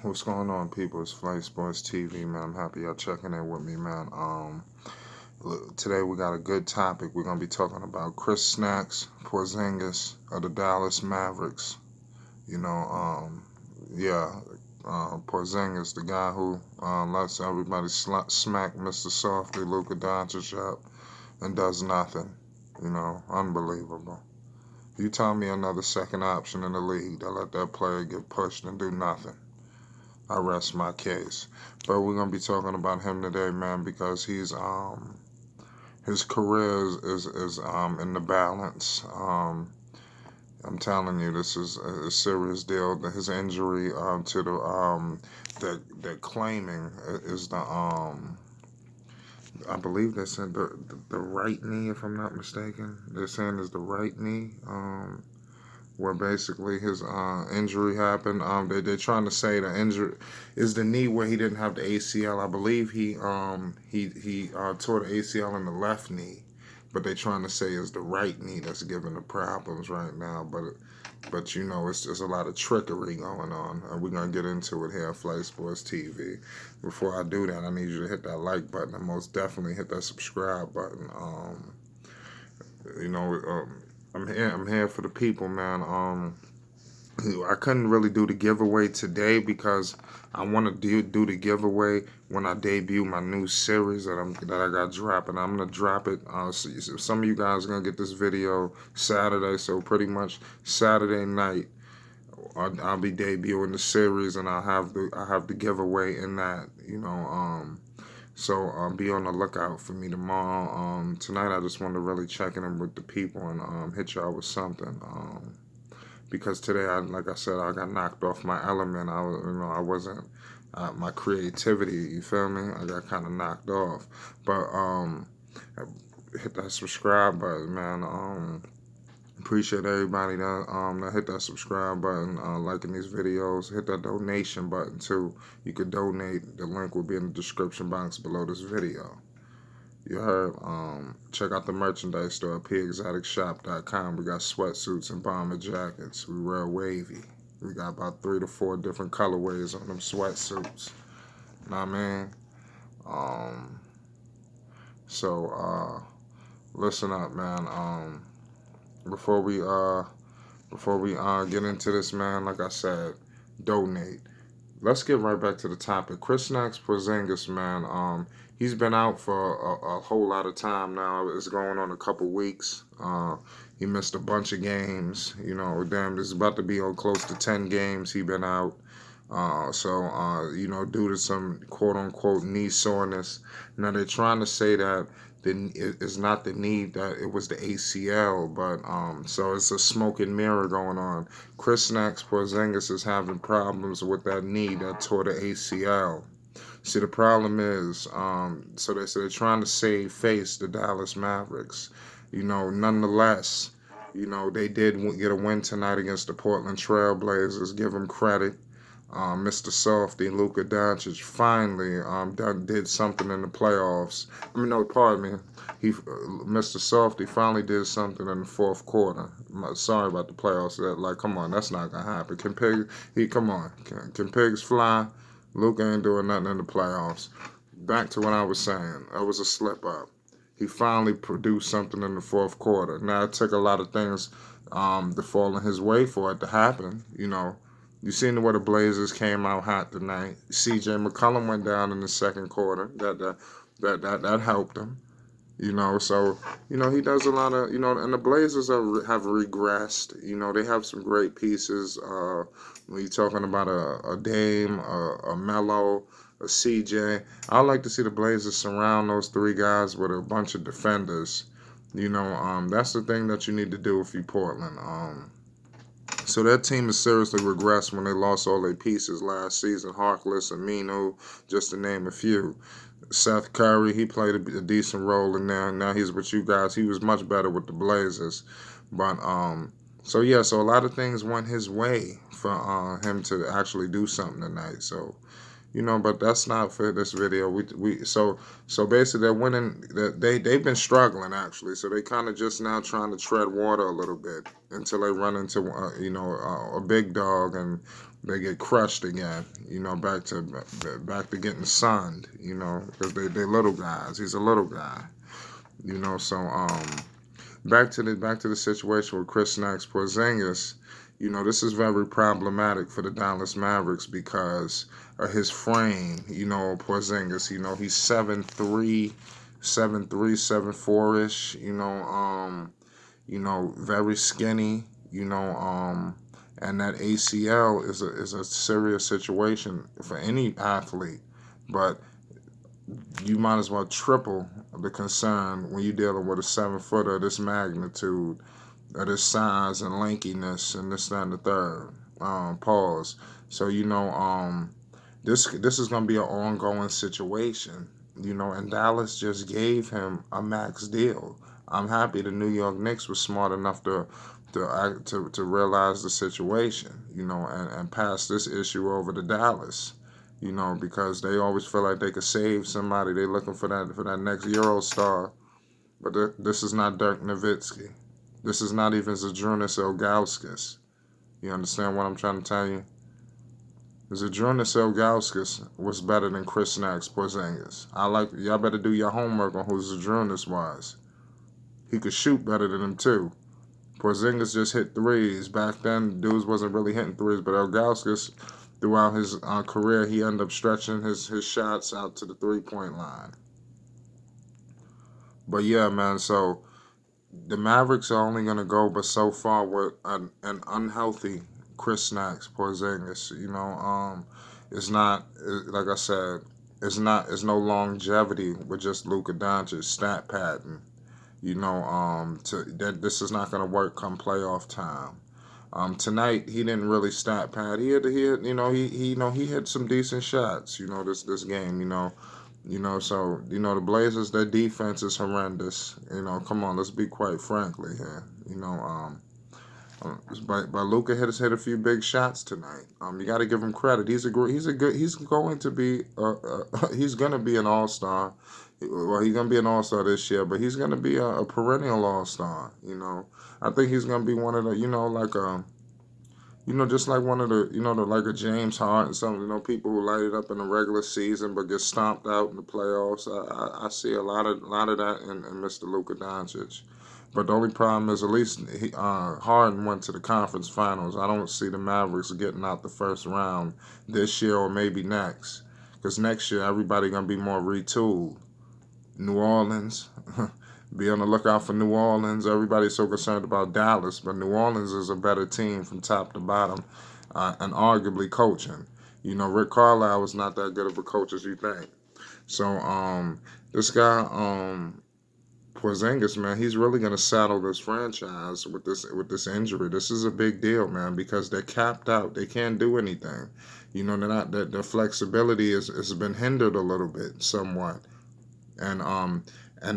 What's going on, people? It's Flight Sports TV, man. I'm happy y'all checking in with me, man. Today we got a good topic. We're gonna be talking about Kristaps, Porzingis of the Dallas Mavericks. You know, yeah, Porzingis, the guy who lets everybody smack Mr. Softy, Luka Doncic up, and does nothing. Unbelievable. You tell me another second option in the league that let that player get pushed and do nothing. I rest my case. But we're gonna be talking about him today, man, because his career is in the balance. I'm telling you, this is a serious deal. His injury to the that they're claiming is the I believe they said the right knee, if I'm not mistaken. They're saying is the right knee. Where basically his injury happened. They're trying to say the injury is the knee where he didn't have the ACL. I believe he tore the ACL in the left knee, but they're trying to say it's the right knee that's giving the problems right now. But it's just a lot of trickery going on. We're gonna get into it here at Flight Sports TV. Before I do that, I need you to hit that like button and most definitely hit that subscribe button. You know. I'm here for the people, man. I couldn't really do the giveaway today because I want to do the giveaway when I debut my new series that I got dropping. I'm gonna drop it. So some of you guys are gonna get this video Saturday, so pretty much Saturday night I'll be debuting the series, and I have the giveaway in that. So be on the lookout for me tomorrow. Tonight I just want to really check in with the people and hit y'all with something. Because today, like I said, I got knocked off my element. I wasn't my creativity. You feel me? I got kind of knocked off. But hit that subscribe button, man. Appreciate everybody that hit that subscribe button, liking these videos. Hit that donation button too. You could donate. The link will be in the description box below this video. You heard? Check out the merchandise store at pexoticshop.com. We got sweatsuits and bomber jackets. We real wavy. We got about 3 to 4 different colorways on them sweatsuits. Know what I mean? So listen up, man. Before we get into this, man, like I said, donate. Let's get right back to the topic. Kristaps Porzingis, man. He's been out for a whole lot of time now. It's going on a couple weeks. He missed a bunch of games. Damn, this is about to be on close to 10 games. He been out. Due to some quote unquote knee soreness. Now they're trying to say that it's not the knee, that it was the ACL, but so it's a smoke and mirror going on. Kristaps Porzingis is having problems with that knee that tore the ACL. See, the problem is, so they're trying to save face the Dallas Mavericks. Nonetheless, they did get a win tonight against the Portland Trail Blazers. Give them credit. Mr. Softy, Luka Doncic, finally did something in the playoffs. No, pardon me. Mr. Softy finally did something in the fourth quarter. Sorry about the playoffs. Come on, that's not gonna happen. Come on. Can pigs fly? Luka ain't doing nothing in the playoffs. Back to what I was saying. That was a slip up. He finally produced something in the fourth quarter. Now it took a lot of things to fall in his way for it to happen. You seen the way the Blazers came out hot tonight. C.J. McCollum went down in the second quarter. That helped him. So he does a lot of and the Blazers have regressed. They have some great pieces. When you're talking about a Dame, a Melo, a CJ, I like to see the Blazers surround those three guys with a bunch of defenders. That's the thing that you need to do if you Portland. So that team has seriously regressed when they lost all their pieces last season. Harkless, Aminu, just to name a few. Seth Curry, he played a decent role in there. Now he's with you guys. He was much better with the Blazers. But, so a lot of things went his way for him to actually do something tonight. So, but that's not for this video. So basically they're winning. They've been struggling actually. So they kind of just now trying to tread water a little bit until they run into a big dog, and they get crushed again. Back to getting sunned. Because they little guys. He's a little guy. So back to the situation with Kristaps Porzingis. This is very problematic for the Dallas Mavericks because of his frame. Porzingis. He's 7'3", 7'3", 7'4" ish. Very skinny. And that ACL is a serious situation for any athlete. But you might as well triple the concern when you're dealing with a 7-footer of this magnitude, of this size and lankiness, and this, that, and the third. Pause. So this is gonna be an ongoing situation. And Dallas just gave him a max deal. I'm happy the New York Knicks was smart enough to realize the situation, and pass this issue over to Dallas. Because they always feel like they could save somebody. They're looking for that next Euro star. But this is not Dirk Nowitzki. This is not even Zydrunas Ilgauskas. You understand what I'm trying to tell you? Zydrunas Ilgauskas was better than Kristaps Porzingis. Y'all better do your homework on who Zydrunas was. He could shoot better than him too. Porzingis just hit threes. Back then, dudes wasn't really hitting threes, but Ilgauskas, throughout his career, he ended up stretching his shots out to the three-point line. But yeah, man, so the Mavericks are only going to go but so far with an unhealthy Kristaps Porzingis. It's not, like I said, it's no longevity with just Luka Doncic stat pattern. This is not going to work come playoff time. Tonight he didn't really stat pad. He hit some decent shots. This game. So the Blazers, their defense is horrendous. Come on, let's be quite frankly here. But Luka hit a few big shots tonight. You got to give him credit. He's going to be he's going to be an all-star. Well, he's going to be an all-star this year, but he's going to be a perennial all-star. I think he's going to be one of the just like one of the like a James Harden, some people who light it up in the regular season but get stomped out in the playoffs. I see a lot of that in Mr. Luka Doncic. But the only problem is at least Harden went to the conference finals. I don't see the Mavericks getting out the first round this year or maybe next. Because next year, everybody going to be more retooled. New Orleans, be on the lookout for New Orleans. Everybody's so concerned about Dallas, but New Orleans is a better team from top to bottom and arguably coaching. Rick Carlisle was not that good of a coach as you think. So this guy, Porzingis, man, he's really going to saddle this franchise with this injury. This is a big deal, man, because they're capped out. They can't do anything. They're not. Their flexibility has been hindered a little bit, somewhat. And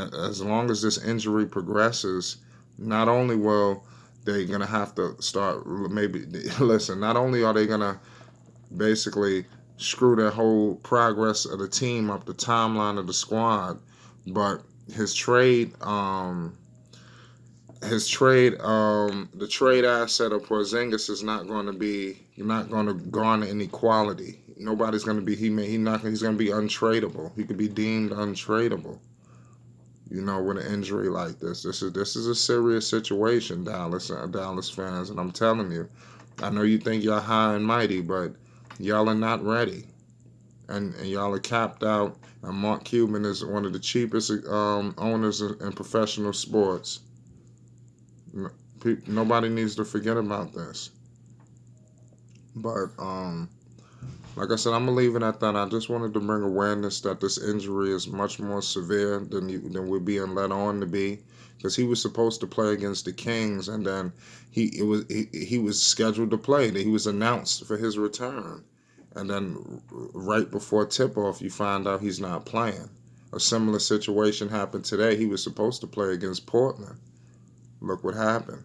as long as this injury progresses, not only will they going to have to start listen. Not only are they going to basically screw their whole progress of the team up, the timeline of the squad, but the trade asset of Porzingis is not going to garner any quality. Nobody's going to be he's going to be untradeable. He could be deemed untradeable. With an injury like this. This is a serious situation, Dallas fans, and I'm telling you, I know you think y'all high and mighty, but y'all are not ready. And y'all are capped out. And Mark Cuban is one of the cheapest owners in professional sports. Nobody needs to forget about this. But like I said, I'm gonna leave it at that. I just wanted to bring awareness that this injury is much more severe than we're being led on to be. Because he was supposed to play against the Kings, and then he was scheduled to play. He was announced for his return. And then right before tip-off, you find out he's not playing. A similar situation happened today. He was supposed to play against Portland. Look what happened.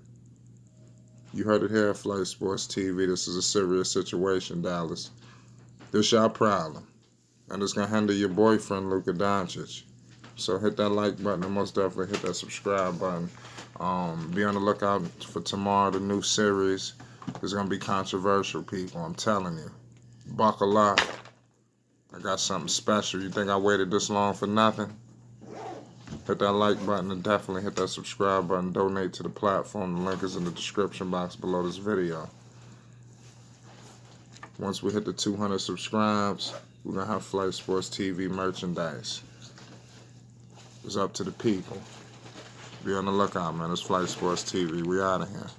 You heard it here at Flight Sports TV. This is a serious situation, Dallas. This y'all problem. And it's going to handle your boyfriend, Luka Doncic. So hit that like button and most definitely hit that subscribe button. Be on the lookout for tomorrow, the new series. It's going to be controversial, people. I'm telling you. Buckle up. I got something special. You think I waited this long for nothing? Hit that like button and definitely hit that subscribe button. Donate to the platform. The link is in the description box below this video. Once we hit the 200 subscribes, we're going to have Flight Sports TV merchandise. It's up to the people. Be on the lookout, man. It's Flight Sports TV. We out of here.